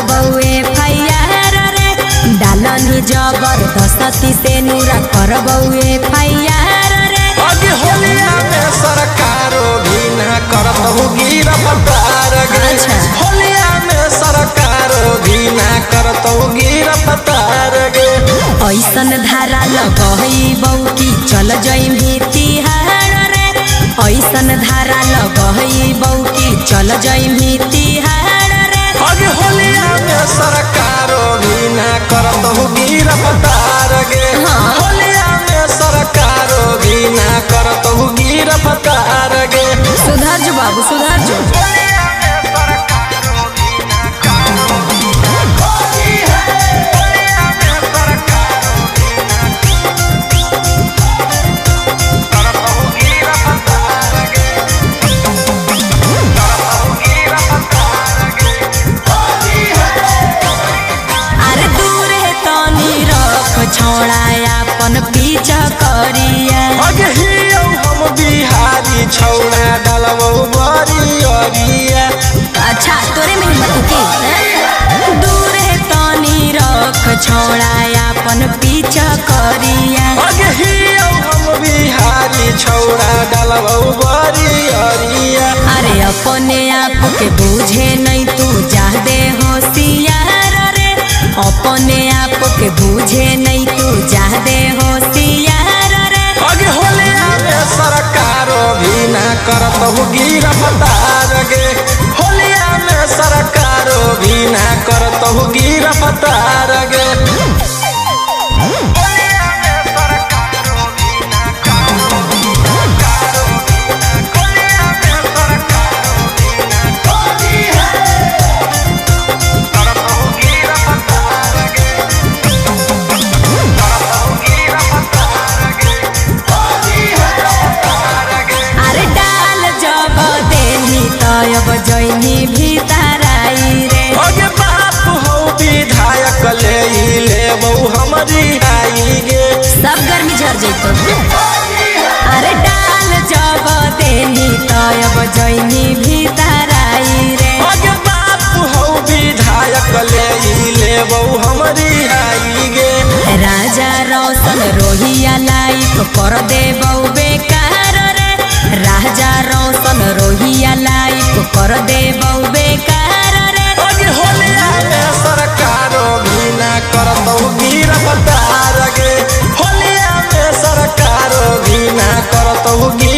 करबौए फैयार रे डालनी जबरदस्ती से नूरा करबौए फैयार रे। अगे होलिया में सरकारो भी ना करत होगी रफ्तार गे। होलिया में सरकारो भी ना करत होगी रफ्तार गे। ऐसन धारा लगहबौ की चल जइमी तिहार रे। ऐसन धारा लगहबौ की चल जइमी तिहार रे। अगे होलिया में सरकारो भी ना करत होगी रफ्तार गे। होलिया में सरकारो भी ना करत होगी रफ्तार गे। सुधार जो बाबू सुधार जो। छौड़ाया अपन पीछा करिया अगे हियो हम बिहारी छौड़ा डालबो बड़ी अरिया। अच्छा तोरे में हिम्मत की दूर है तनी रख छौड़ाया अपन पीछा करिया। अगे हियो हम बिहारी छौड़ा डालबो बड़ी अरिया। अरे अपने आप के बूझे नहीं तू जा दे होशियार रे। अपने आप के बूझे नहीं तू जा दे होशियार रे। अगे होलिया में सरकारो भी ना करत होगी रफ्तार गे। होलिया में सरकारो भी ना करत होगी रफ्तार गे। अब जइनी भीतराई रे। अगे बाप हो विधायक ले लेबौ हमरी आई गे। सब गर्मी झड़ जइतो। अरे डाल जब देनी तो अब जइनी भीतराई रे। अगे बाप हो विधायक ले लेबौ हमरी आई गे। राजा रोशन रोहिया लाइफ कर देबौ बेकार रे। राजा रोशन रोहिया लाइफ कर देबौ बेकार रे। अगे होलिया में सरकारो भी ना करत होगी रफ्तार गे। होलिया में सरकारो भी ना करत होगी